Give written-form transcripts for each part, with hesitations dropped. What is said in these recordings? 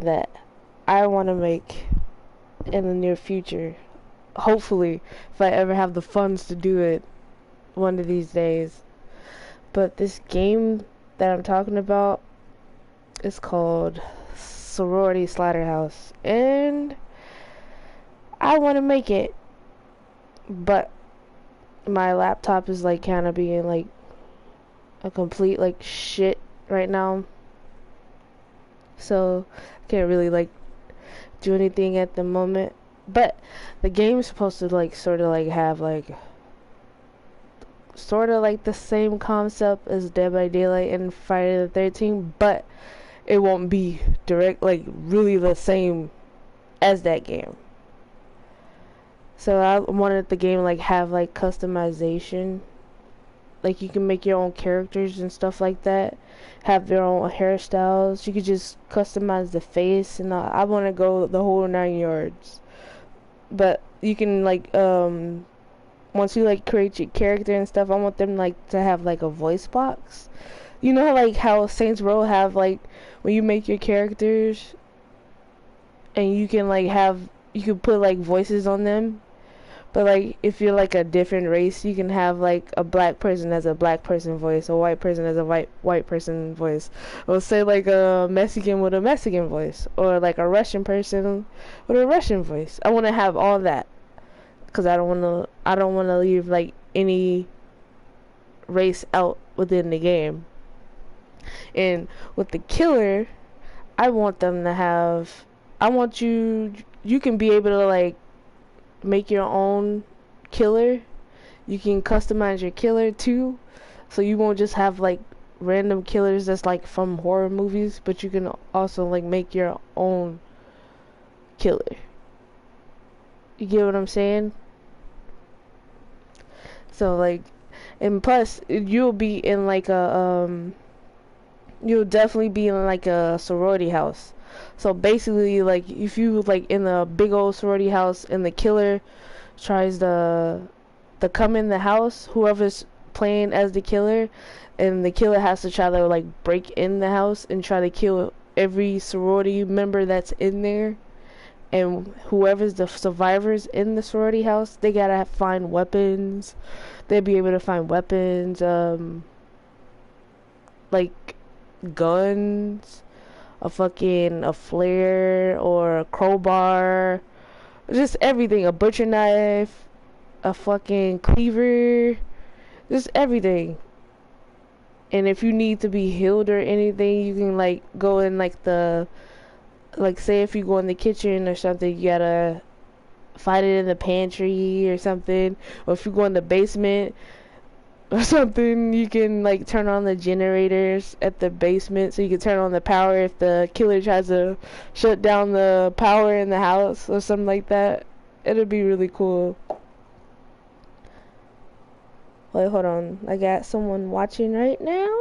that I want to make in the near future. Hopefully, if I ever have the funds to do it one of these days. But this game that I'm talking about is called Sorority Slaughterhouse, and I want to make it, but my laptop is like kind of being like a complete like shit right now, so I can't really like do anything at the moment. But the game is supposed to like sort of like have like sort of like the same concept as Dead by Daylight and Friday the 13th, but it won't be direct like really the same as that game. So I wanted the game like have like customization, like you can make your own characters and stuff like that, have their own hairstyles. You could just customize the face, and I want to go the whole 9 yards. But you can like once you like create your character and stuff, I want them like to have like a voice box. You know like how Saints Row have like when you make your characters and you can like have you can put like voices on them. But like if you're like a different race, you can have like a black person as a black person voice, a white person as a white person voice, or say like a Mexican with a Mexican voice, or like a Russian person with a Russian voice. I want to have all that because I don't want to leave like any race out within the game. And with the killer, I want them to have. I want you can be able to like make your own killer. You can customize your killer too, so you won't just have like random killers that's like from horror movies, but you can also like make your own killer. You get what I'm saying? So like, and plus you'll be in like a you'll definitely be in like a sorority house. So basically, like if you like in a big old sorority house and the killer tries to come in the house, whoever's playing as the killer, and the killer has to try to like break in the house and try to kill every sorority member that's in there. And whoever's the survivors in the sorority house, they gotta find weapons. They'll be able to find weapons, like guns, a flare or a crowbar, just everything, a butcher knife, a fucking cleaver, just everything. And if you need to be healed or anything, you can like go in like the like say if you go in the kitchen or something, you gotta find it in the pantry or something. Or if you go in the basement or something, you can like turn on the generators at the basement so you can turn on the power if the killer tries to shut down the power in the house or something like that. It'll be really cool. Wait, hold on. I got someone watching right now.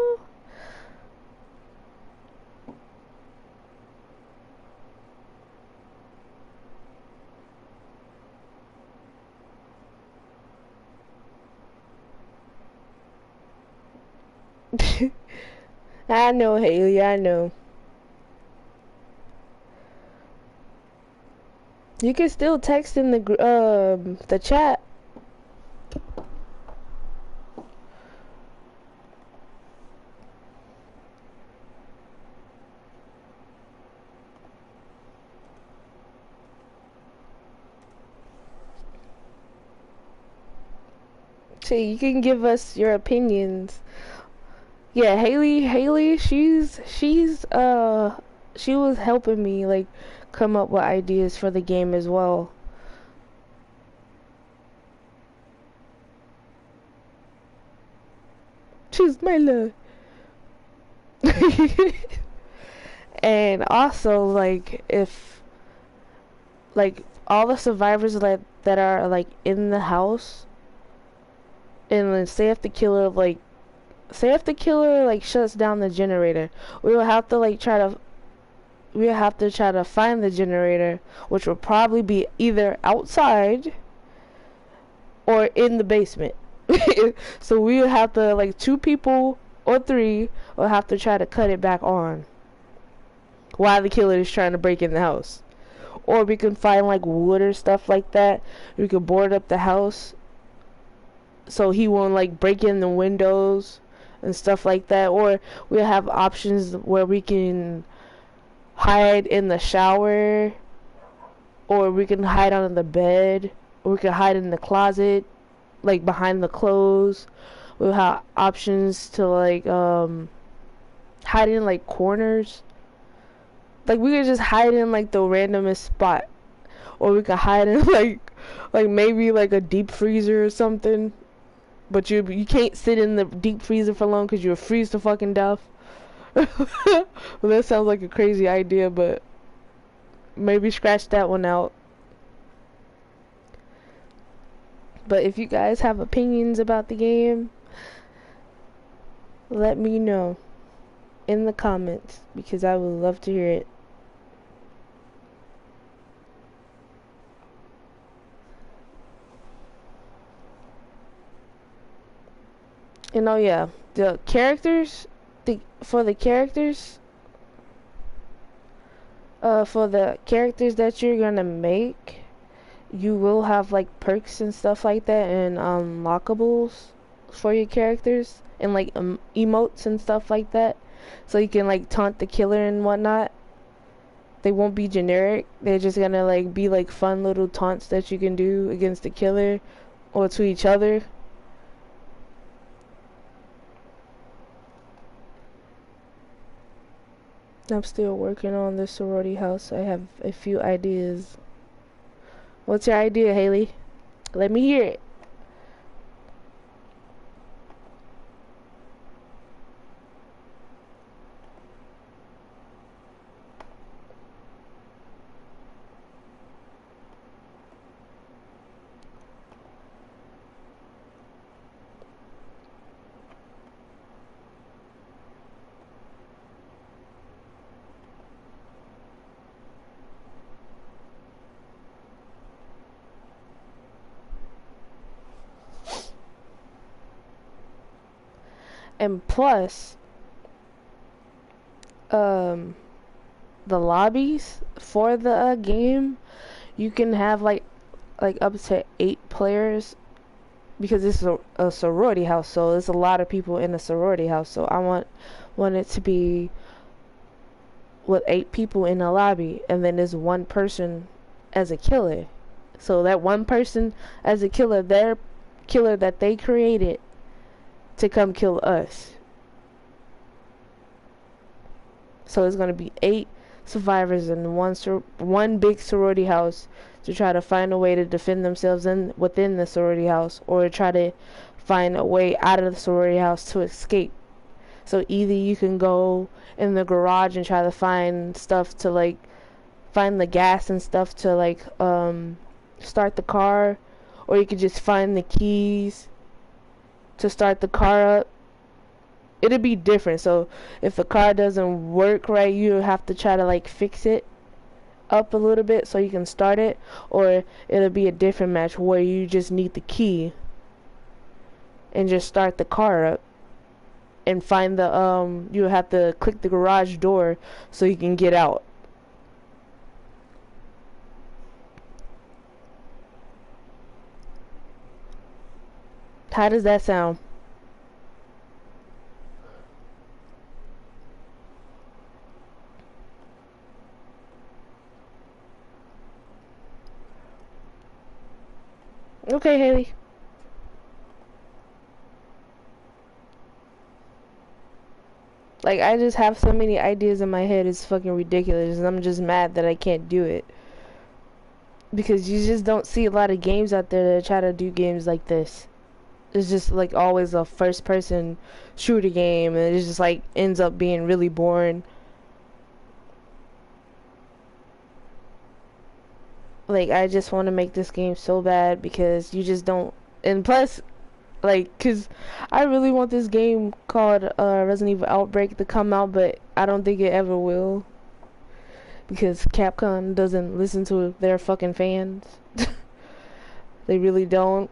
I know, Haley, I know. You can still text in the chat. See, you can give us your opinions. Yeah, Haley, she was helping me like come up with ideas for the game as well. She's my love. And also like if like all the survivors that are like in the house, and then say if the killer like shuts down the generator, we will have to like try to find the generator, which will probably be either outside or in the basement. So we will have to like two people or three will have to try to cut it back on while the killer is trying to break in the house. Or we can find like wood or stuff like that. We could board up the house so he won't like break in the windows and stuff like that. Or we'll have options where we can hide in the shower, or we can hide under the bed, or we can hide in the closet, like behind the clothes. We'll have options to like hide in like corners. Like we could just hide in like the randomest spot, or we could hide in like maybe like a deep freezer or something. But you can't sit in the deep freezer for long because you'll freeze to fucking death. Well, that sounds like a crazy idea, but maybe scratch that one out. But if you guys have opinions about the game, let me know in the comments, because I would love to hear it. And oh yeah, the characters, for the characters that you're gonna make, you will have like perks and stuff like that, and unlockables for your characters, and like emotes and stuff like that, so you can like taunt the killer and whatnot. They won't be generic. They're just gonna like be like fun little taunts that you can do against the killer or to each other. I'm still working on this sorority house. I have a few ideas. What's your idea, Haley? Let me hear it. And plus, the lobbies for the game, you can have like up to 8 players, because this is a sorority house, so there's a lot of people in a sorority house. So I want it to be with 8 people in the lobby, and then there's one person as a killer. So that one person as a killer, their killer that they created to come kill us. So it's gonna be 8 survivors in one big sorority house to try to find a way to defend themselves within the sorority house, or try to find a way out of the sorority house to escape. So either you can go in the garage and try to find stuff to like find the gas and stuff to like start the car, or you could just find the keys to start the car up. It'll be different. So if the car doesn't work right, you have to try to like fix it up a little bit so you can start it, or it'll be a different match where you just need the key and just start the car up and find the you have to click the garage door so you can get out. How does that sound? Okay, Haley. Like, I just have so many ideas in my head, it's fucking ridiculous, and I'm just mad that I can't do it. Because you just don't see a lot of games out there that try to do games like this. It's just like always a first person shooter game, and it just like ends up being really boring. Like, I just want to make this game so bad because you just don't. And plus, like, cause I really want this game called Resident Evil Outbreak to come out, but I don't think it ever will, because Capcom doesn't listen to their fucking fans. They really don't.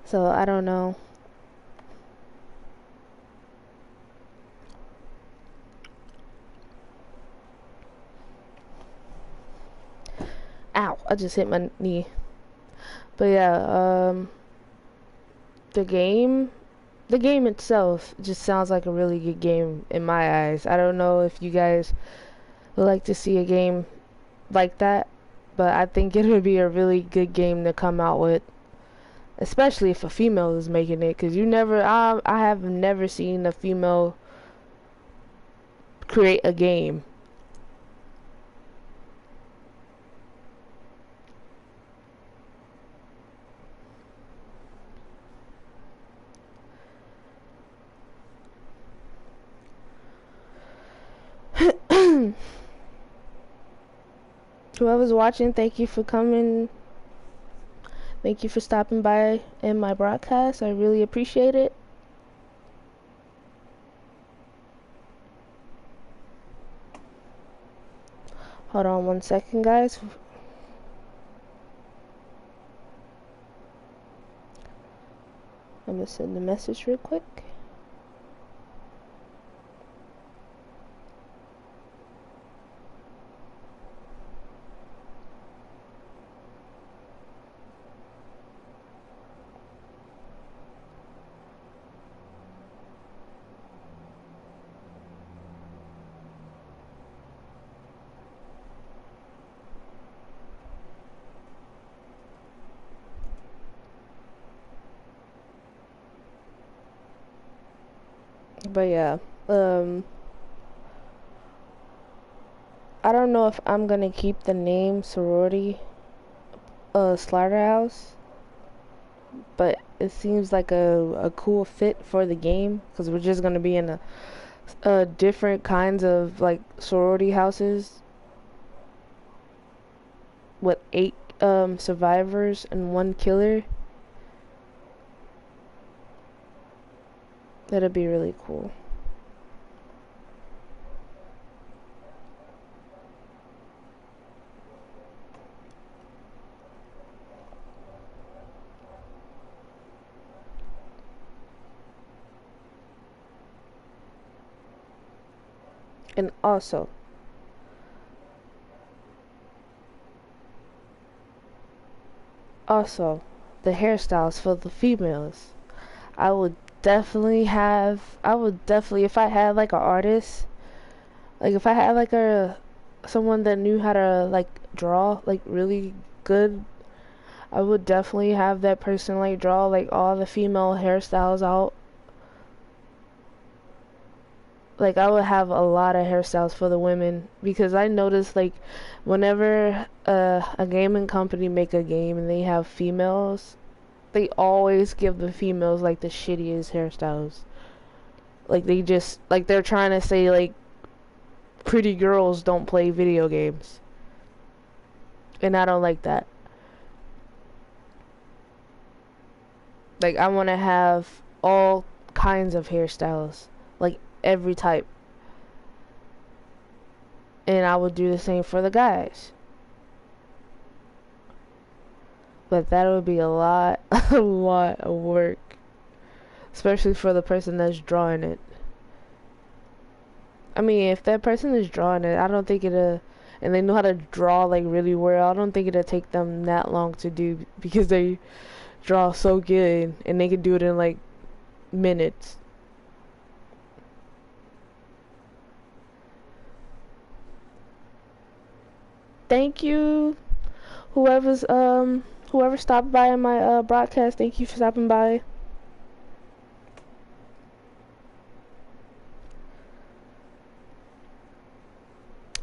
So I don't know. I just hit my knee. But yeah, the game the game itself just sounds like a really good game in my eyes. I don't know if you guys would like to see a game like that, but I think it would be a really good game to come out with, especially if a female is making it, because I have never seen a female create a game. Whoever's watching, thank you for coming. Thank you for stopping by in my broadcast. I really appreciate it. Hold on 1 second, guys. I'm gonna send a message real quick. But yeah, I don't know if I'm gonna keep the name Sorority Slaughterhouse, but it seems like a cool fit for the game, because we're just gonna be in a different kinds of like sorority houses with 8 survivors and 1 killer. That'd be really cool. And also, the hairstyles for the females. I would definitely, if I had like an artist, like if I had like someone that knew how to like draw like really good, I would definitely have that person like draw like all the female hairstyles out. Like I would have a lot of hairstyles for the women, because I noticed like whenever a gaming company make a game and they have females, they always give the females like the shittiest hairstyles. Like they just like they're trying to say like pretty girls don't play video games. And I don't like that. Like I want to have all kinds of hairstyles, like every type. And I would do the same for the guys. But that would be a lot a lot of work, especially for the person that's drawing it. I mean, if that person is drawing it, I don't think and they know how to draw like really well, I don't think it'll take them that long to do, because they draw so good and they can do it in like minutes. Thank you, whoever stopped by in my broadcast. Thank you for stopping by.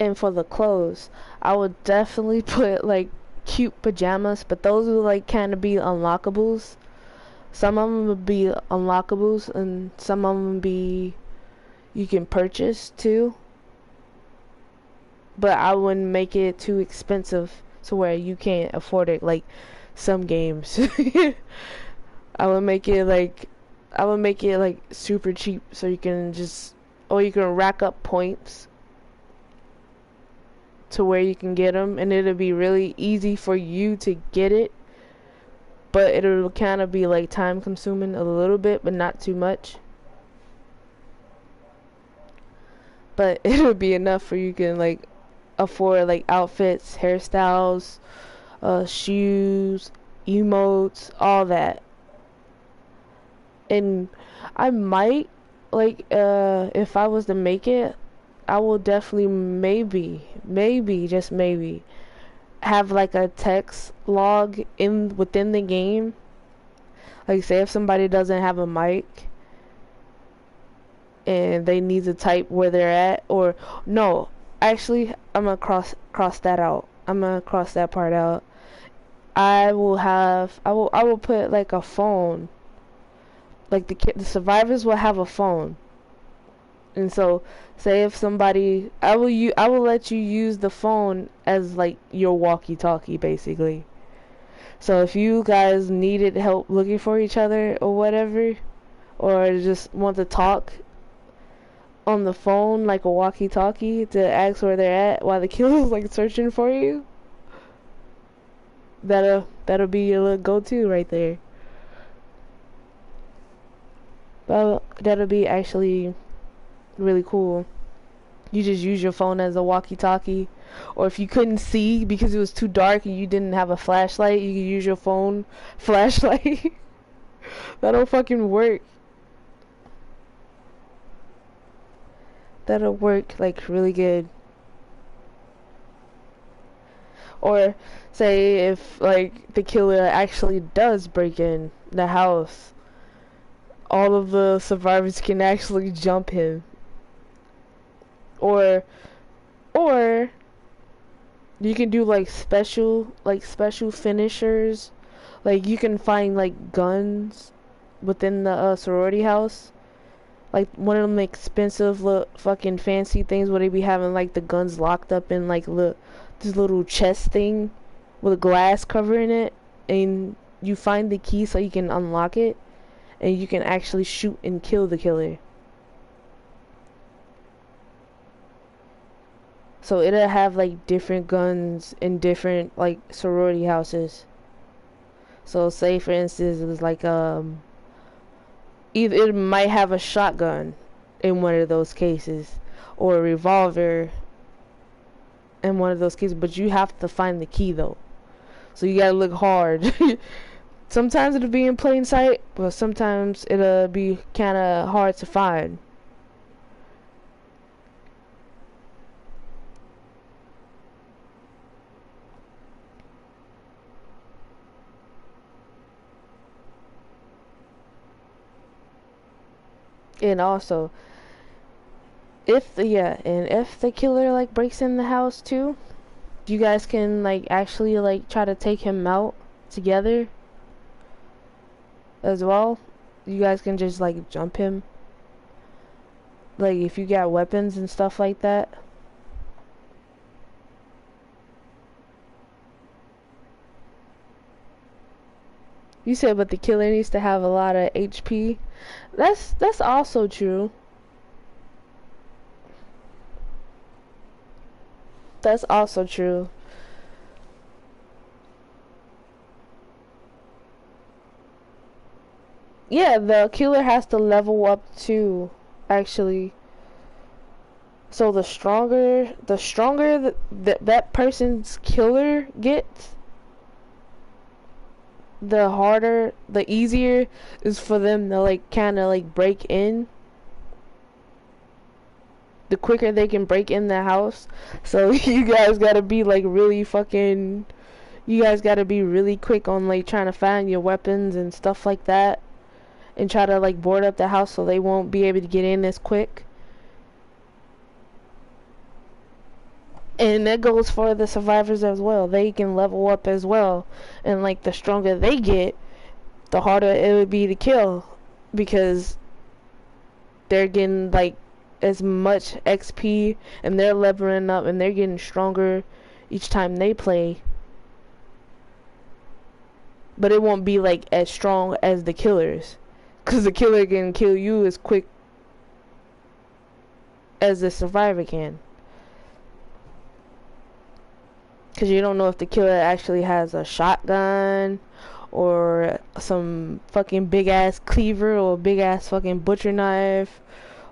And for the clothes, I would definitely put like cute pajamas, but those would like kind of be unlockables. Some of them would be unlockables, and some of them would be you can purchase too. But I wouldn't make it too expensive to where you can't afford it, like some games. I would make it like super cheap, so you can just, or you can rack up points to where you can get them, and it'll be really easy for you to get it, but it'll kind of be like time consuming a little bit, but not too much. But it'll be enough for you can like afford like outfits, hairstyles, shoes, emotes, all that. And I might, like, if I was to make it, I will definitely maybe, just maybe, have like a text log in within the game. Like, say if somebody doesn't have a mic and they need to type where they're at, or no, actually, I'm gonna cross that out. I'm gonna cross that part out. I will put like a phone. Like the survivors will have a phone. And so, say if somebody, I will let you use the phone as like your walkie-talkie, basically. So if you guys needed help looking for each other or whatever, or just want to talk on the phone like a walkie-talkie to ask where they're at while the killer's like searching for you, that'll be your little go-to right there. Well, that'll be actually really cool. You just use your phone as a walkie-talkie, or if you couldn't see because it was too dark and you didn't have a flashlight, you could use your phone flashlight. That'll fucking work. That'll work like really good. Or say if like the killer actually does break in the house, all of the survivors can actually jump him. Or you can do like special finishers. Like you can find like guns within the sorority house. Like one of them expensive fucking fancy things where they be having like the guns locked up in like this little chest thing with a glass covering it, and you find the key so you can unlock it, and you can actually shoot and kill the killer. So it'll have like different guns in different like sorority houses. So say for instance it was like either it might have a shotgun in one of those cases, or a revolver in one of those cases, but you have to find the key though. So you gotta look hard. Sometimes it'll be in plain sight, but sometimes it'll be kinda hard to find. And also, if the killer like breaks in the house too, you guys can like actually like try to take him out together as well. You guys can just like jump him, like if you got weapons and stuff like that. You said, but the killer needs to have a lot of HP. That's also true. That's also true. Yeah, the killer has to level up too, actually. So the stronger that person's killer gets, the harder, the easier is for them to like kind of like break in. The quicker they can break in the house. So you guys gotta be like really fucking. You guys gotta be really quick on like trying to find your weapons and stuff like that, and try to like board up the house so they won't be able to get in as quick. And that goes for the survivors as well. They can level up as well, and like the stronger they get, the harder it would be to kill, because they're getting like as much XP and they're leveling up and they're getting stronger each time they play. But it won't be like as strong as the killers, because the killer can kill you as quick as the survivor can. Because you don't know if the killer actually has a shotgun or some fucking big ass cleaver or big ass fucking butcher knife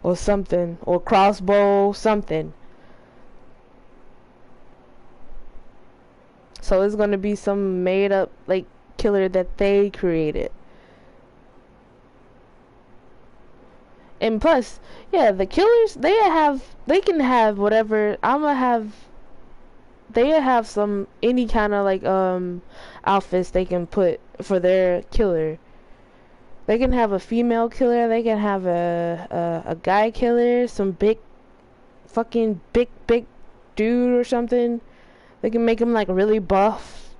or something, or crossbow, something. So it's gonna be some made up like killer that they created. And plus, yeah, the killers they can have whatever. They have some any kind of like outfits they can put for their killer. They can have a female killer, they can have a guy killer, some big dude or something. They can make him like really buff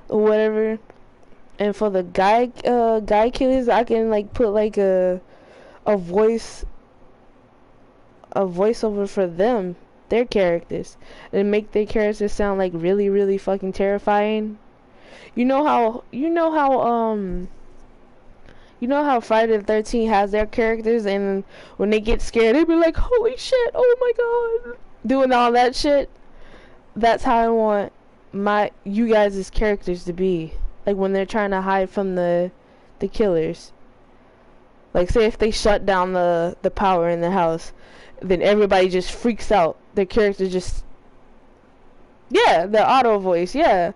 or whatever. And for the guy killers, I can like put like a voice a voiceover for them, their characters, and make their characters sound like really fucking terrifying. You know how Friday the 13th has their characters, and when they get scared, they be like, "Holy shit! Oh my god!" Doing all that shit. That's how I want you guys' characters to be. Like when they're trying to hide from the killers. Like say if they shut down the power in the house, then everybody just freaks out. Their character just the auto voice, the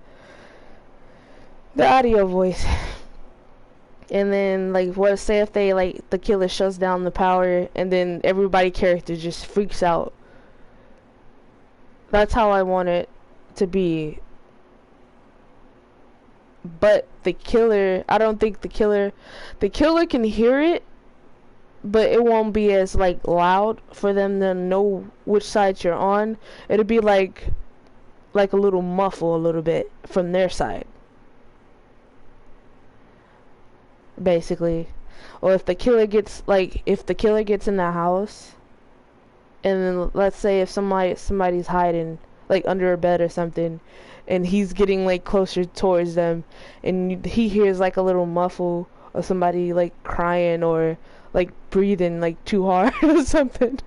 audio voice. And then like what say if they like the killer shuts down the power and then everybody character just freaks out. That's how I want it to be. But the killer, I don't think the killer can hear it, but it won't be as like loud for them to know which side you're on. It'll be like a little muffle a little bit from their side, basically. Or if the killer gets in the house, and then let's say if somebody's hiding like under a bed or something, and he's getting like closer towards them, and he hears like a little muffle or somebody like crying or like breathing like too hard or something,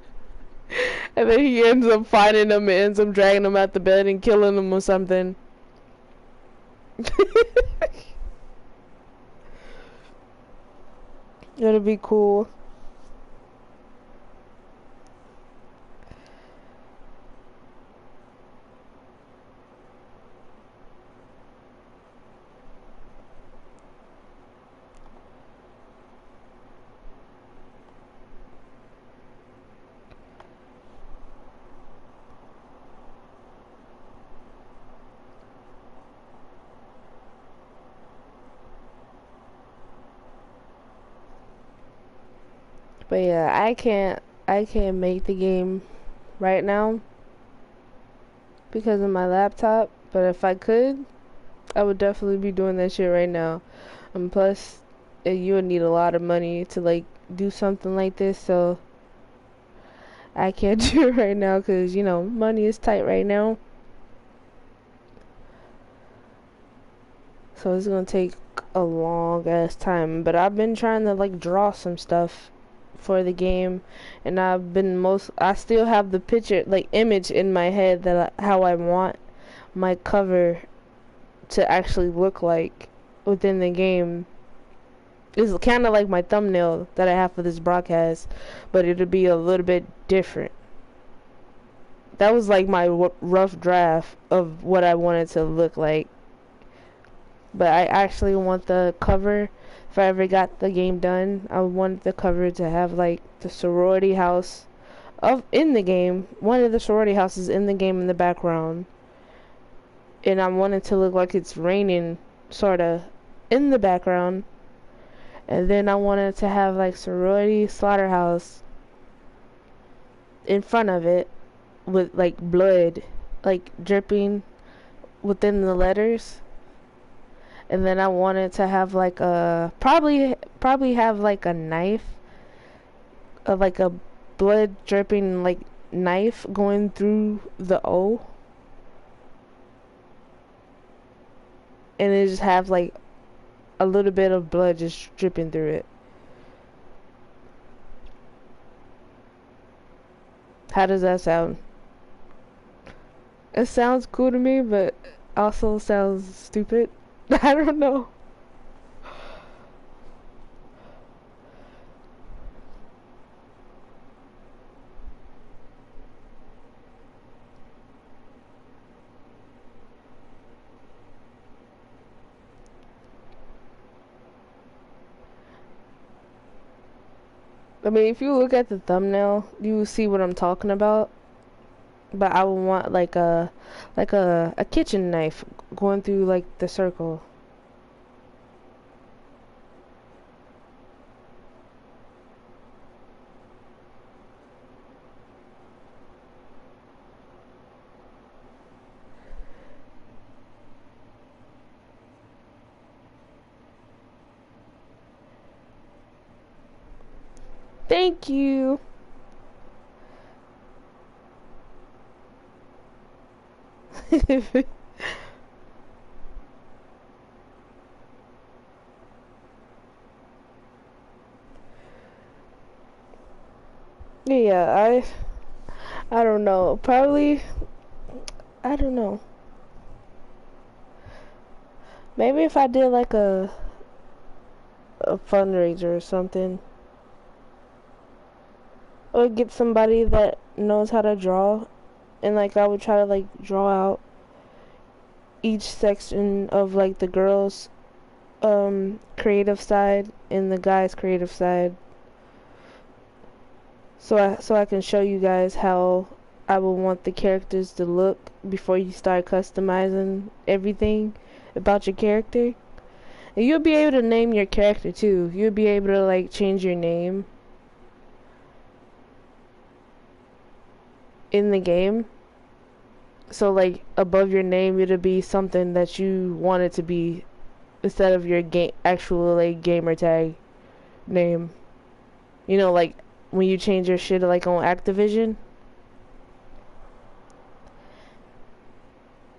and then he ends up finding them and ends up dragging them out the bed and killing them or something. It'll be cool. But yeah, I can't make the game right now because of my laptop. But if I could, I would definitely be doing that shit right now. And plus, you would need a lot of money to like do something like this. So I can't do it right now because money is tight right now. So it's gonna take a long ass time. But I've been trying to like draw some stuff for the game, and I still have the picture like image in my head that how I want my cover to actually look like within the game. It's kind of like my thumbnail that I have for this broadcast, but it'll be a little bit different. That was like my rough draft of what I wanted to look like, but I actually want the cover. If I ever got the game done, I want the cover to have like the sorority house in the game, one of the sorority houses in the game in the background, and I want it to look like it's raining sorta in the background, and then I wanted to have like Sorority Slaughterhouse in front of it with like blood like dripping within the letters. And then I wanted to have like a probably have like a knife, like a blood dripping like knife going through the O, and it just have like a little bit of blood just dripping through it. How does that sound? It sounds cool to me, but also sounds stupid. I don't know. I mean, if you look at the thumbnail, you will see what I'm talking about. But I would want like a kitchen knife going through like the circle. Thank you. Yeah, I don't know. Probably I don't know. Maybe if I did like a fundraiser or something, or get somebody that knows how to draw, and like I would try to like draw out each section of like the girls' creative side and the guys' creative side, so I can show you guys how I would want the characters to look before you start customizing everything about your character. And you'll be able to name your character too. You'll be able to like change your name in the game. So like above your name it'll be something that you want it to be instead of your game actual like gamer tag name. You know, like when you change your shit like on Activision.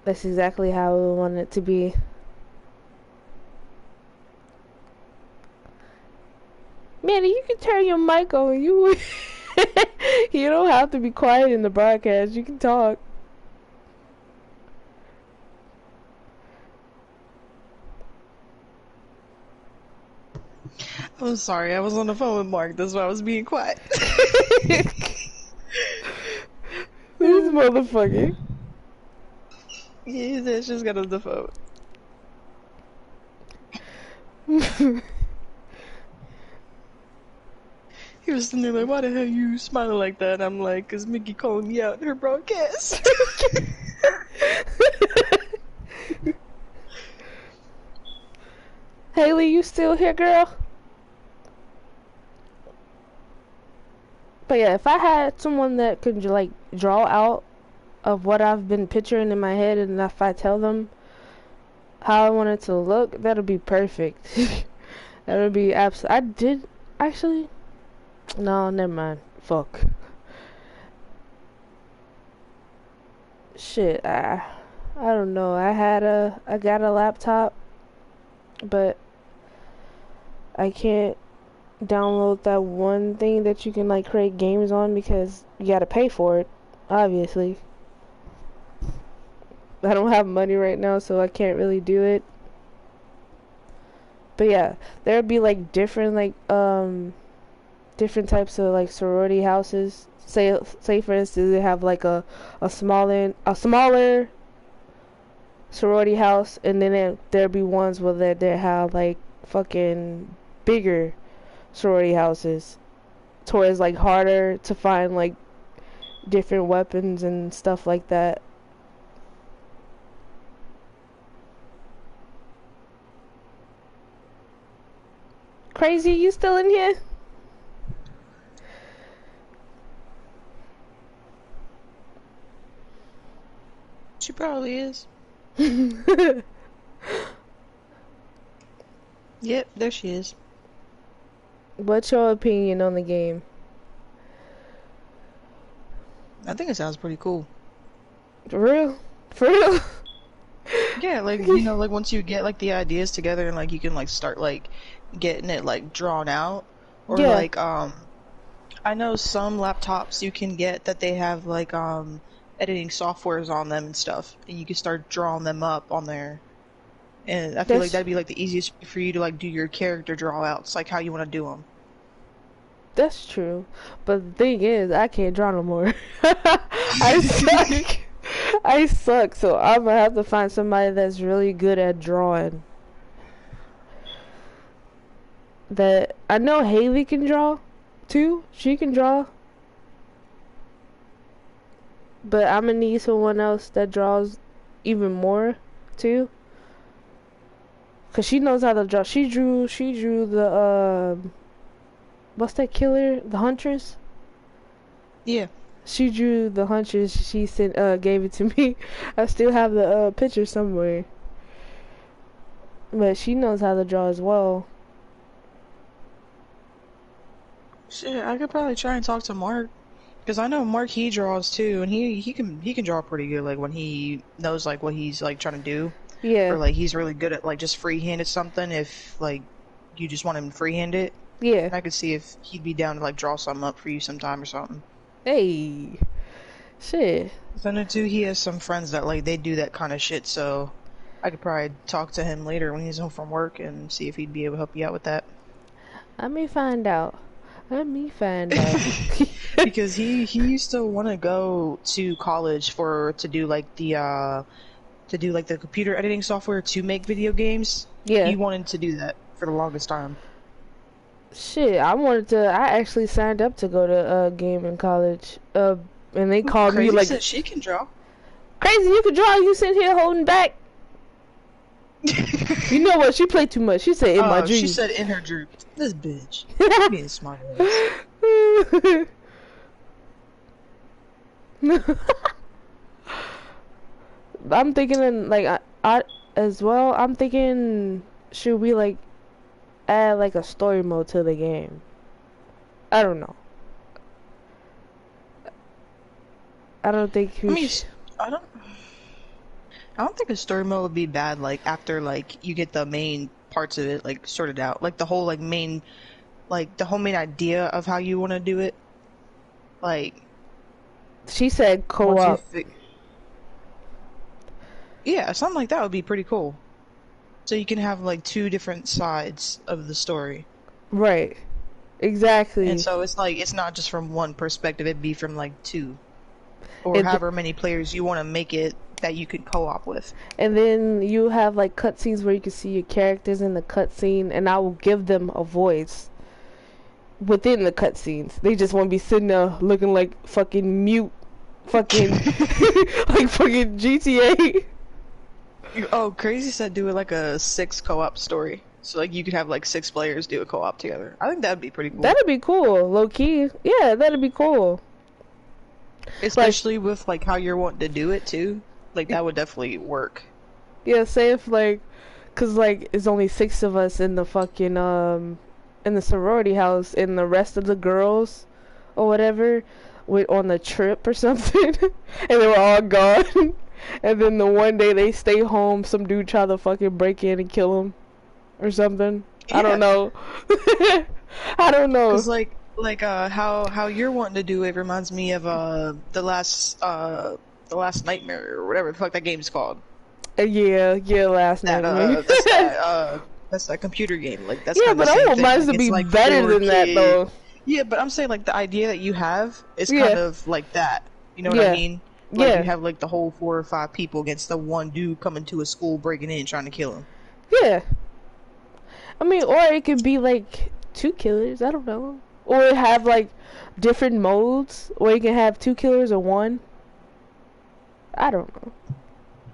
That's exactly how I want it to be. Man, you can turn your mic on. You you don't have to be quiet in the broadcast. You can talk. I'm sorry, I was on the phone with Mark. That's why I was being quiet. This motherfucker. Yeah, he just got on the phone. He was sitting there like, why the hell you smiling like that? I'm like, cause Mickey calling me out in her broadcast. Haley, you still here, girl? But yeah, if I had someone that could like draw out of what I've been picturing in my head, and if I tell them how I want it to look, that'll be perfect. That would be absolutely. I did actually. No, never mind. Fuck. Shit. I don't know. I got a laptop, but I can't download that one thing that you can like create games on because you gotta pay for it. Obviously. I don't have money right now, so I can't really do it. But yeah, there'd be like different types of like sorority houses. Say for instance they have like a smaller sorority house, and then there'd be ones where they have like fucking bigger sorority houses, to where it's like harder to find like different weapons and stuff like that. Crazy, you still in here? She probably is. Yep, there she is. What's your opinion on the game? I think it sounds pretty cool. For real? For real? Yeah, like, like once you get like the ideas together and like you can like start like getting it like drawn out. Or Yeah, like I know some laptops you can get that they have like editing softwares on them and stuff, and you can start drawing them up on there. And I feel like that's that'd be like the easiest way for you to like do your character draw outs, like how you want to do them. that's true. But the thing is, I can't draw no more. I suck. I suck. So I'm gonna have to find somebody that's really good at drawing. That I know Haley can draw. Two, she can draw. But I'm gonna need someone else that draws even more too. Cause she knows how to draw. She drew the what's that killer? The Huntress? Yeah. She drew the Huntress. She sent gave it to me. I still have the picture somewhere. But she knows how to draw as well. Shit, I could probably try and talk to Mark. Because I know Mark, he draws too, and he can draw pretty good, like when he knows like what he's like trying to do. Yeah. Or like he's really good at like just freehanded something if like you just want him to freehand it. Yeah. And I could see if he'd be down to like draw something up for you sometime or something. Hey. Shit. 'Cause I know too he has some friends that like they do that kind of shit, so I could probably talk to him later when he's home from work and see if he'd be able to help you out with that. Let me find out. Let me find out. Because he used to want to go to college for to do like the computer editing software to make video games. Yeah. He wanted to do that for the longest time. Shit, I actually signed up to go to game in college. And they called me Crazy like, said she can draw. crazy, you can draw, you sitting here holding back. You know what? She played too much. She said in my dreams. She said in her dream. This bitch. Being smart. I'm thinking like I as well. I'm thinking should we like add like a story mode to the game? I don't know. I don't think I mean, I don't. I don't think a story mode would be bad. Like after like you get the main parts of it like sorted out, like the whole main idea of how you want to do it. Like she said once co-op. Yeah, something like that would be pretty cool. So you can have like two different sides of the story. Right. Exactly. And so it's like it's not just from one perspective, it'd be from like two. Or And however many players you want to make it that you could co-op with. and then you have like cutscenes where you can see your characters in the cutscene, and I will give them a voice within the cutscenes. They just won't be sitting there looking like fucking mute, fucking like fucking GTA. Oh, Crazy said do it like a 6 co-op story. So like you could have like 6 players do a co-op together. I think that'd be pretty cool. That'd be cool, low key. Yeah, that'd be cool. Especially with like how you're wanting to do it too. Like that would definitely work. Yeah, say if like, cause like it's only 6 of us in the fucking in the sorority house, and the rest of the girls or whatever went on the trip or something, and they were all gone. And then the one day they stay home, some dude tried to fucking break in and kill him or something. Yeah. I don't know. I don't know. Cause like how you're wanting to do it reminds me of the last nightmare or whatever the fuck that game's called. Yeah, last night. That's that computer game. Like that's yeah, kinda but the I same want thing. mine Like, to it's be like better than that 4K. though. Yeah, but I'm saying like the idea that you have is Yeah. kind of like that. You know what Yeah. I mean? Like Yeah. you have like the whole 4 or 5 people against the one dude coming to a school breaking in trying to kill him. Yeah. I mean, or it could be like 2 killers. I don't know. Or have like different modes, or you can have 2 killers or 1. I don't know.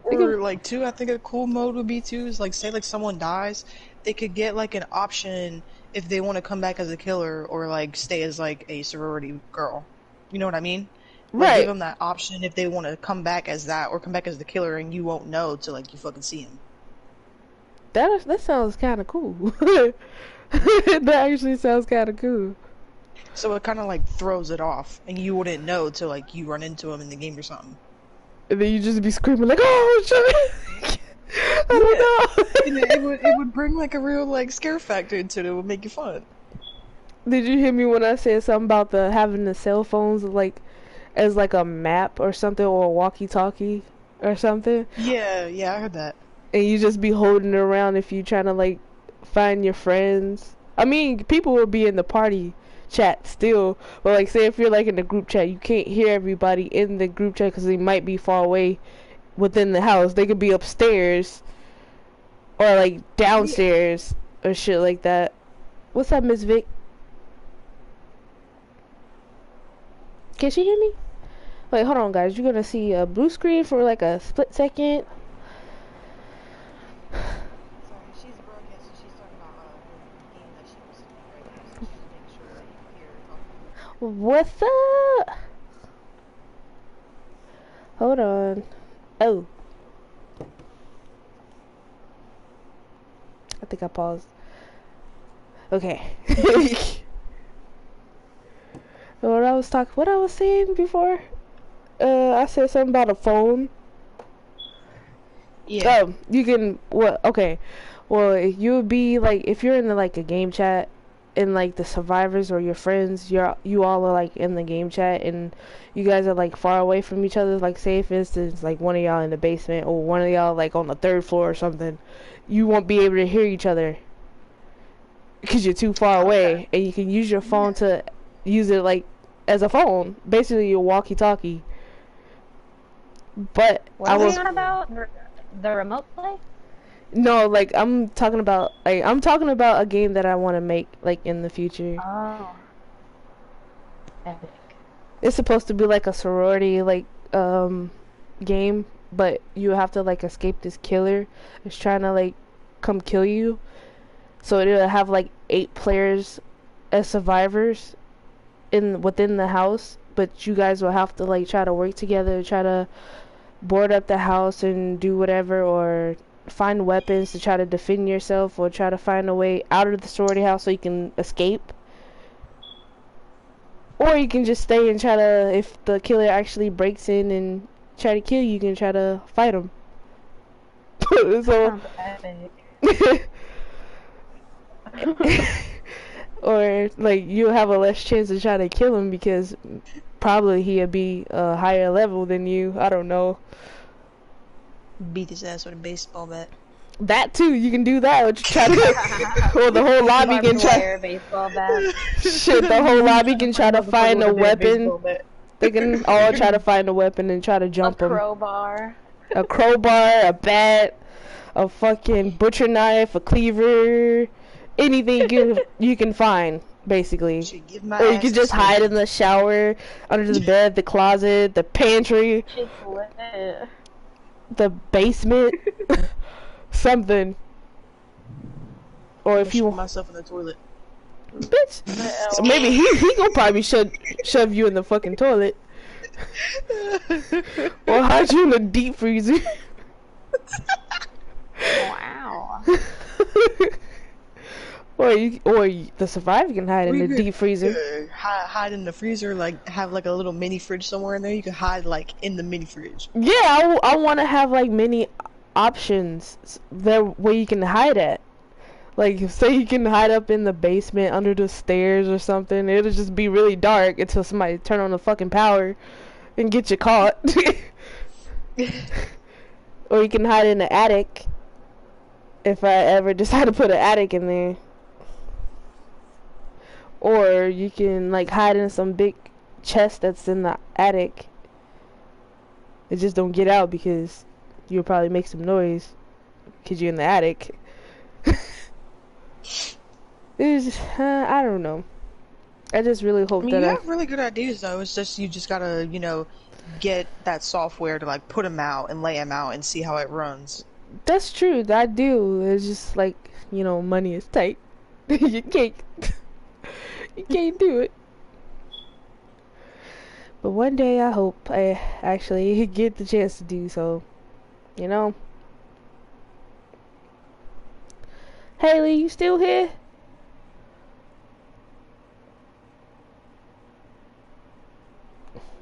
Or like too, I think a cool mode would be too is like say like someone dies, they could get like an option if they want to come back as a killer or like stay as like a sorority girl. You know what I mean? Like, Right. give them that option if they want to come back as that or come back as the killer, and you won't know till like you fucking see him. That sounds kind of cool. That actually sounds kind of cool. So it kind of like throws it off, and you wouldn't know till like you run into him in the game or something. And then you just be screaming like, "Oh shit!" I don't know. And it would bring like a real like scare factor into it. It would make it fun. Did you hear me when I said something about the having the cell phones like as like a map or something, or a walkie-talkie or something? Yeah, I heard that. And you just be holding it around if you trying to like find your friends. I mean, people will be in the party chat still, but like say if you're like in the group chat, you can't hear everybody in the group chat because they might be far away within the house. They could be upstairs or like downstairs or shit like that. What's up, Miss Vic? Can she hear me? Wait, hold on, guys. You're gonna see a blue screen for like a split second. Sorry, she's broadcasting. She's talking about her game that she wants to make right now, so she's making sure that you can hear her talking. What's up? Hold on. Oh, I think I paused. Okay. What I was saying before? I said something about a phone. Yeah. Oh, you can. What? Okay. Well, you would be like if you're in like a game chat, and like the survivors or your friends, you all are like in the game chat, and you guys are like far away from each other. Like say for instance, like one of y'all in the basement or one of y'all like on the third floor or something. You won't be able to hear each other because you're too far Okay. away, and you can use your phone to use it like as a phone, basically your walkie-talkie. But What I are we was on about? The remote play? no, like I'm talking about a game that I want to make like in the future. Oh, epic. It's supposed to be like a sorority like game, but you have to like escape this killer that's trying to like come kill you. So it'll have like 8 players as survivors in within the house, but you guys will have to like try to work together, try to board up the house and do whatever, or find weapons to try to defend yourself, or try to find a way out of the sorority house so you can escape. Or you can just stay and try to, if the killer actually breaks in and try to kill you, you can try to fight him. So, Sounds epic. or like you'll have a less chance to try to kill him because probably he'll be a higher level than you. I don't know. Beat his ass with a baseball bat. That too, you can do that. Or try to, or the whole lobby Barbed can try. wire baseball bat. Shit, the whole lobby can try to find a weapon. Bat. They can all try to find a weapon and try to A jump him. crowbar. A crowbar, a bat, a fucking butcher knife, a cleaver, anything you can find, basically. Give my Or you ass can to just hide Smokey. in the shower, under the bed, the closet, the pantry, Shit's lit. the basement, something. Or if I'm you, put myself in the toilet. bitch, maybe he gonna probably shove you in the fucking toilet. Or hide you in the deep freezer. Wow. or the survivor can hide in the deep freezer. Hide in the freezer, like have like a little mini fridge somewhere in there. You can hide like in the mini fridge. Yeah, I want to have like many options there where you can hide at. Like, say you can hide up in the basement under the stairs or something. It'll just be really dark until somebody turn on the fucking power and get you caught. Or you can hide in the attic. If I ever decide to put an attic in there. Or you can like hide in some big chest that's in the attic. It just don't get out because you'll probably make some noise because you're in the attic. It's I don't know. I just really hope I mean, that you have really good ideas though. It's just you just gotta, get that software to like put them out and lay them out and see how it runs. that's true. I do. It's just like money is tight. you can't you can't do it. But one day I hope I actually get the chance to do so. You know. Haley, you still here?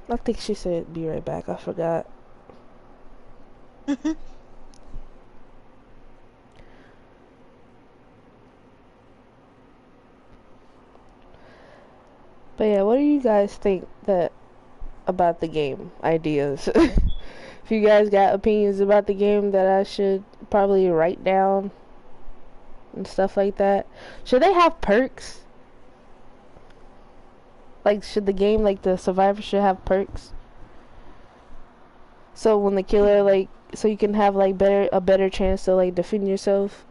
I think she said be right back. I forgot. But yeah, what do you guys think about the game ideas? If you guys got opinions about the game that I should probably write down and stuff like that. Should they have perks? Like, should the game, like, the survivor should have perks? So when the killer, like, so you can have, like, a better chance to, like, defend yourself?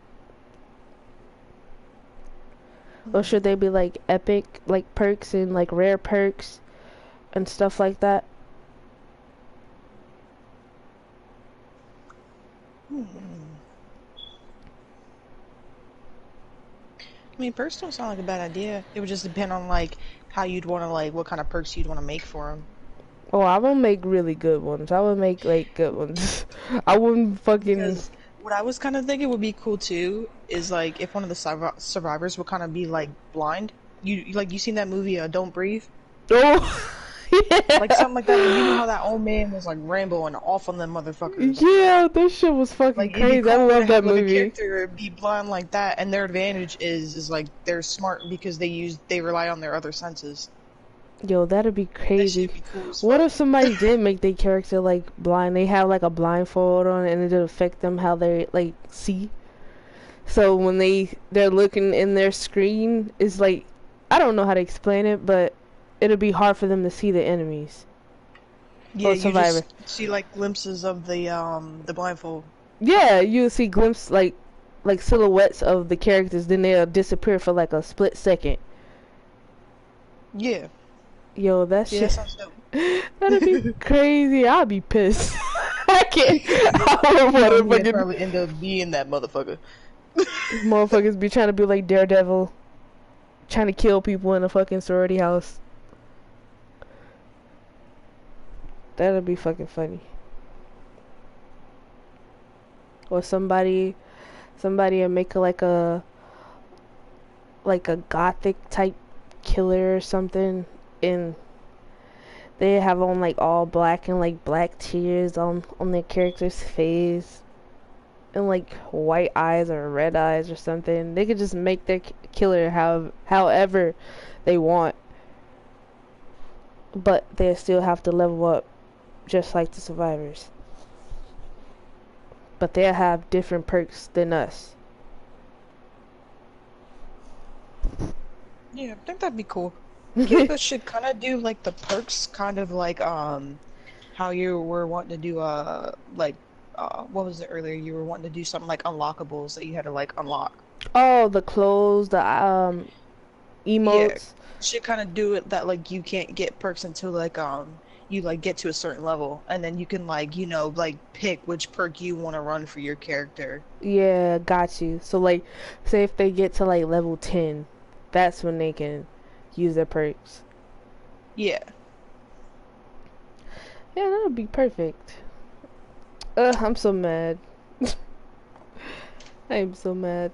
Or should they be, like, epic, like, perks and, like, rare perks? and stuff like that. Hmm. I mean, perks don't sound like a bad idea. It would just depend on like how you'd want to like what kind of perks you'd want to make for them. Oh, I would make really good ones. I would make like good ones. I wouldn't fucking. Because what I was kind of thinking would be cool too is like if one of the survivors would kind of be like blind. You seen that movie Don't Breathe? Oh, Like yeah, something like that. Like you know how that old man was like rambling off on them motherfuckers. yeah. That shit was fucking Like it'd be crazy. I cool to love that have like a movie. character be blind like that, and their advantage is like they're smart because they rely on their other senses. Yo, that'd be That crazy. should be cool as What fuck. if somebody did make their character like blind? They have like a blindfold on and it did affect them how they like see. So when they're looking in their screen, it's like I don't know how to explain it, but it'll be hard for them to see the enemies Yeah, or you survivor. just see like glimpses of the blindfold. Yeah, you'll see glimpses like silhouettes of the characters, then they'll disappear for like a split second. Yeah, Yo, that yeah, that shit. sounds dope. That'd be crazy. I'd be pissed. I can't. I don't You know, want to he'd fucking probably end up being that motherfucker. motherfuckers be trying to be like Daredevil, trying to kill people in a fucking sorority house. That'd be fucking funny. Or somebody will make like a gothic type killer or something, and they have on like all black and like black tears on their character's face and like white eyes or red eyes or something. They could just make their killer however they want, but they still have to level up just like the survivors. But they'll have different perks than us. Yeah, I think that'd be cool. I guess that should kind of do like the perks, kind of like how you were wanting to do like what was it earlier? You were wanting to do something like unlockables that you had to like unlock. Oh, the clothes, the Yeah, emotes. should kind of do it that like you can't get perks until like you like get to a certain level, and then you can like like pick which perk you want to run for your character. Yeah, got you. So like, say if they get to like level 10, that's when they can use their perks. Yeah, Yeah, that would be perfect. I'm so mad. I am so mad.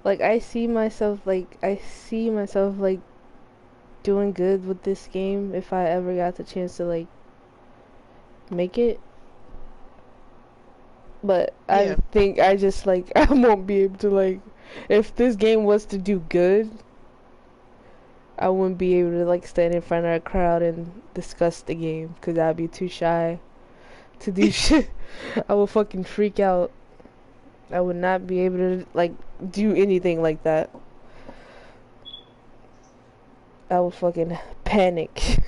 Like I see myself like doing good with this game if I ever got the chance to like make it. But I yeah, think I just like I won't be able to like if this game was to do good, I wouldn't be able to like stand in front of a crowd and discuss the game because I'd be too shy to do shit. I would fucking freak out. I would not be able to like do anything like that. I would fucking panic.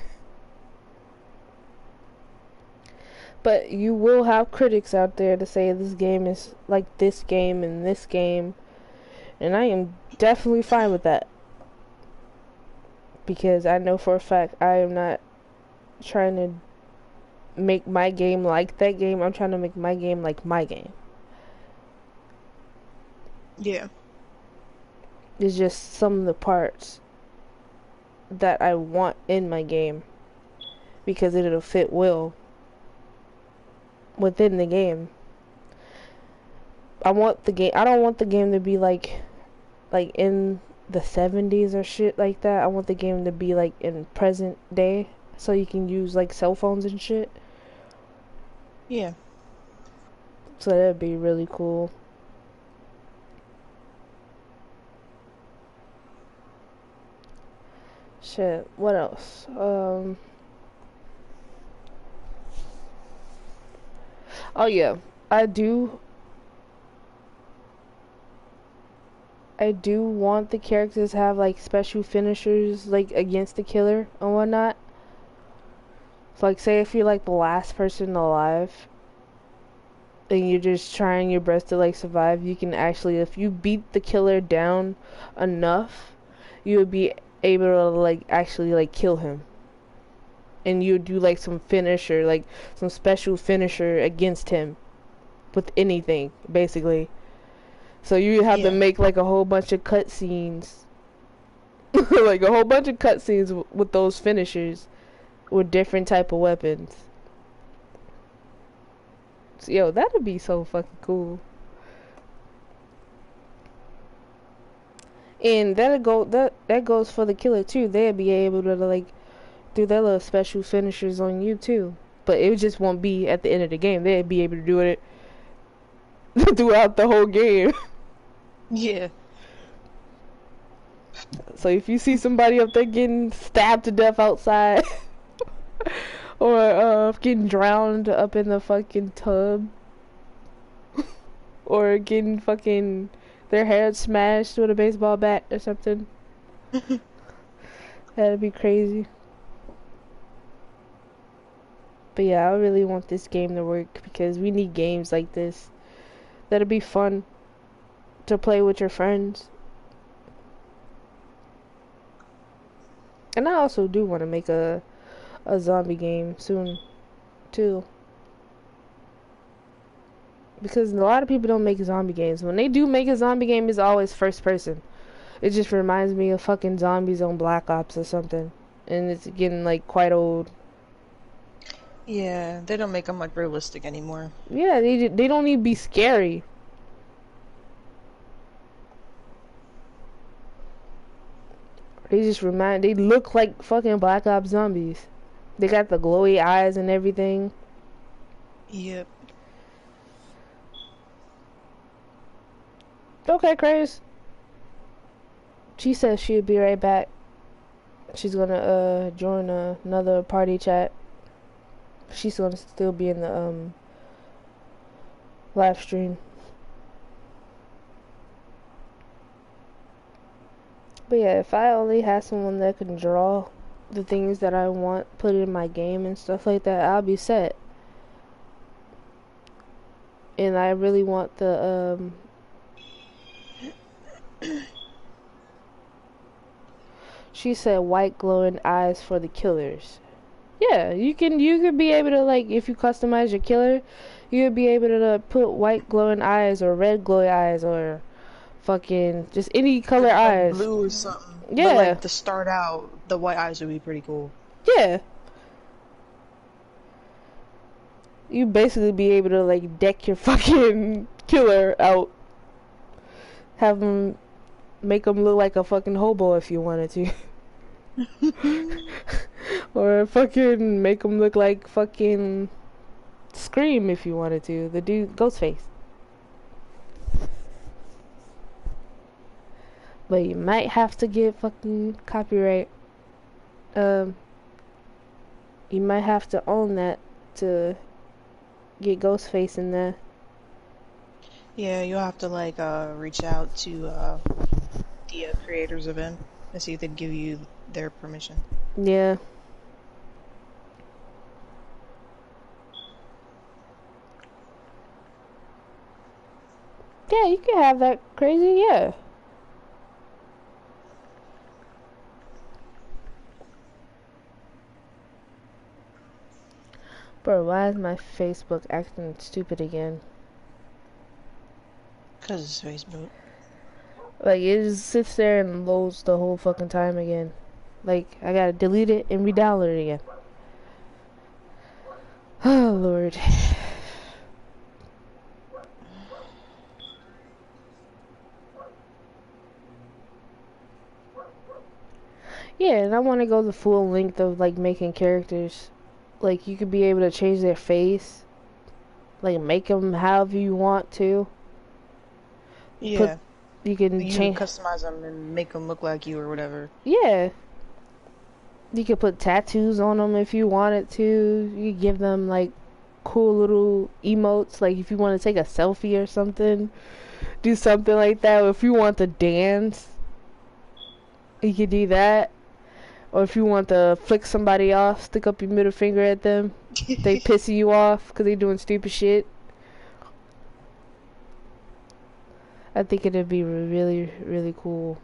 But you will have critics out there to say this game is like this game and this game, and I am definitely fine with that because I know for a fact I am not trying to make my game like that game. I'm trying to make my game like my game. yeah, It's just some of the parts that I want in my game because it'll fit well within the game. I don't want the game to be like in the 70s or shit like that. I want the game to be like in present day so you can use like cell phones and shit. yeah. So that'd be really cool. Shit, what else? Oh yeah, I do I do want the characters to have like special finishers like against the killer and whatnot. So like say if you're like the last person alive and you're just trying your best to like survive, you can actually, if you beat the killer down enough, you would be able to like actually like kill him. And you do like some finisher, like some special finisher against him with anything, basically. So you have to Yeah. make like a whole bunch of cutscenes, like a whole bunch of cutscenes with those finishers, with different type of weapons. So, yo, that'd be so fucking cool. And that goes for the killer too. They'd be able to like do their little special finishers on you too. But it just won't be at the end of the game. They'd be able to do it throughout the whole game. Yeah. So if you see somebody up there getting stabbed to death outside, or getting drowned up in the fucking tub, or getting fucking their head smashed with a baseball bat or something, that'd be crazy. But yeah, I really want this game to work because we need games like this. That'd be fun to play with your friends. And I also do want to make a zombie game soon too. Because a lot of people don't make zombie games. When they do make a zombie game, it's always first person. It just reminds me of fucking zombies on Black Ops or something. And it's getting like quite old. Yeah, they don't make them like realistic anymore. Yeah, they don't need to be scary. They look like fucking Black Ops zombies. They got the glowy eyes and everything. Yep. Okay, Craze. She says she'll be right back. She's gonna join another party chat. She's gonna still be in the live stream. But yeah, if I only had someone that can draw the things that I want, put it in my game and stuff like that, I'll be set. And I really want the she said white glowing eyes for the killers. Yeah, you can be able to like, if you customize your killer, you could be able to put white glowing eyes or red glowing eyes or fucking just any color Like eyes. blue or something. Yeah. But like to start out, the white eyes would be pretty cool. Yeah. You basically be able to like deck your fucking killer out. Have him, make him look like a fucking hobo if you wanted to. Or fucking make him look like fucking Scream if you wanted to. The dude, Ghostface. But you might have to get fucking copyright. You might have to own that to get Ghostface in there. Yeah, you'll have to like reach out to the creators of him and see if they'd give you their permission. Yeah. Yeah, you can have that crazy, yeah. Bro, why is my Facebook acting stupid again? Cause it's Facebook. Like, it just sits there and loads the whole fucking time again. Like, I gotta delete it and re-download it again. Oh, Lord. Yeah, and I want to go the full length of, like, making characters. Like, you could be able to change their face. Like, make them however you want to. Yeah. You can You change. can customize them and make them look like you or whatever. Yeah. You could put tattoos on them if you wanted to. You could give them, like, cool little emotes. Like, if you want to take a selfie or something, do something like that. Or if you want to dance, you could do that. Or if you want to flick somebody off, stick up your middle finger at them. They pissing you off because they doing stupid shit. I think it'd be really, really cool.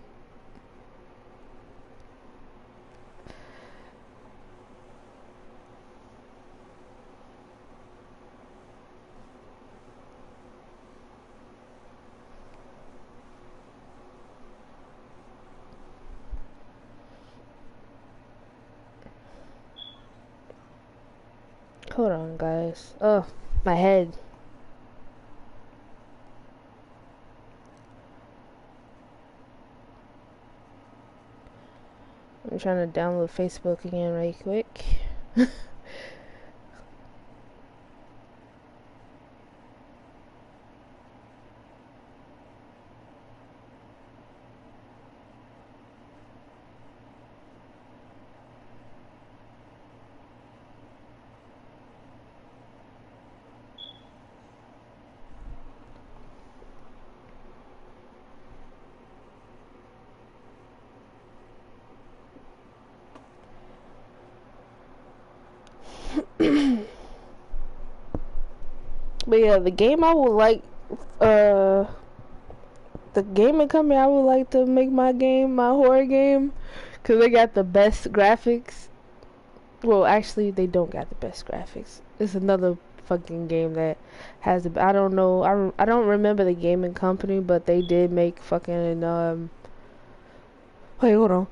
Hold on, guys. Oh, my head. I'm trying to download Facebook again right quick. But yeah, the game I would like, the gaming company I would like to make my game, my horror game, cause they got the best graphics. Well, actually, they don't got the best graphics. It's another fucking game that has the. I don't know. I don't remember the gaming company, but they did make fucking Wait, hold on.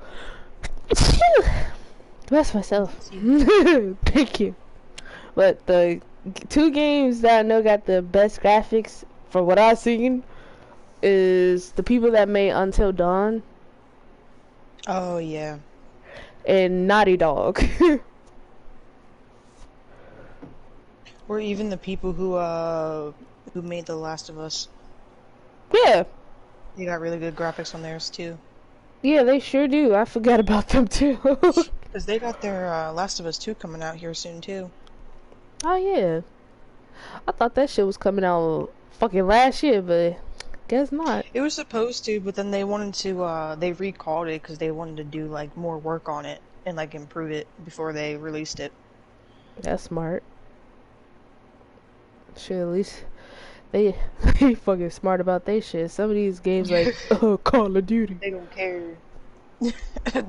Bless myself. Thank you. But the two games that I know got the best graphics, from what I've seen, is the people that made Until Dawn Oh yeah. and Naughty Dog. Or even the people who made The Last of Us. Yeah. They got really good graphics on theirs too. Yeah, they sure do. I forgot about them too. Because they got their Last of Us 2 coming out here soon too. Oh yeah. I thought that shit was coming out fucking last year, but guess not. It was supposed to, but then they wanted to, they recalled it because they wanted to do like more work on it and like improve it before they released it. That's smart. Shit, at least they they fucking smart about they shit. Some of these games like Call of Duty. They don't care.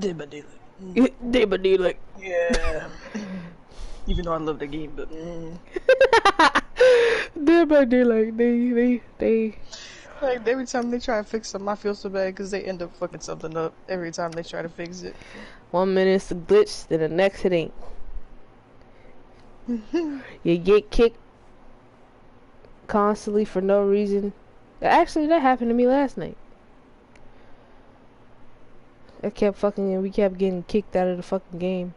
Did my do They but do like Yeah. Even though I love the game, but they but do like they like every time they try to fix something, I feel so bad because they end up fucking something up every time they try to fix it. 1 minute it's a glitch, then the next it ain't. You get kicked constantly for no reason. Actually, that happened to me last night. We kept getting kicked out of the fucking game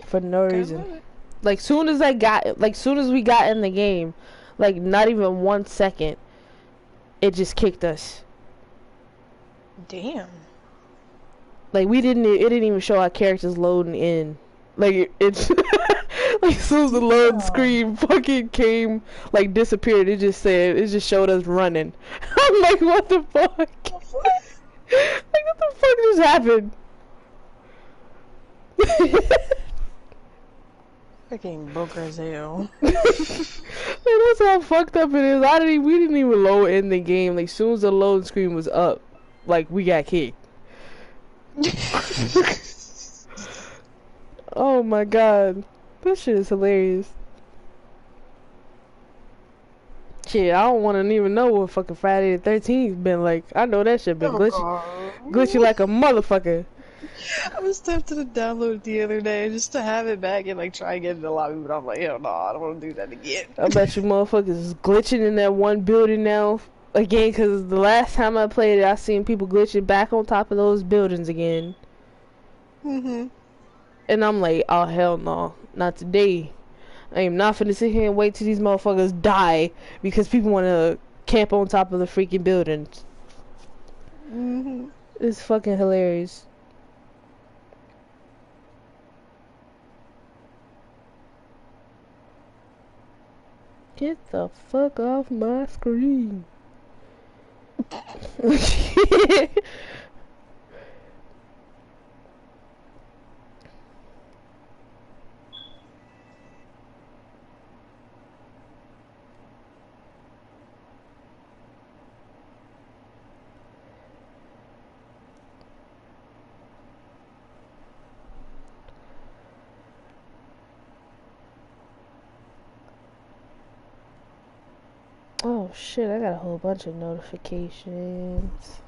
for no reason. Like soon as we got in the game, like not even 1 second, it just kicked us. Damn. Like it didn't even show our characters loading in. Like it's like as soon as the load screen fucking came, like disappeared, it just showed us running. I'm like, what the fuck? Like what the fuck just happened? Fucking broke as hell. Like, that's how fucked up it is. We didn't even load in the game. Like as soon as the load screen was up, like we got kicked. Oh my god. This shit is hilarious. Shit, I don't want to even know what fucking Friday the 13th been like. I know that shit been glitchy like a motherfucker. I was tempted to download it the other day just to have it back and like try and get in the lobby, but I'm like, hell no, I don't want to do that again. I bet you motherfuckers is glitching in that one building now again, because the last time I played it, I seen people glitching back on top of those buildings again. And I'm like, oh hell no, not today. I am not finna sit here and wait till these motherfuckers die because people want to camp on top of the freaking buildings. It's fucking hilarious. Get the fuck off my screen. Oh shit, I got a whole bunch of notifications.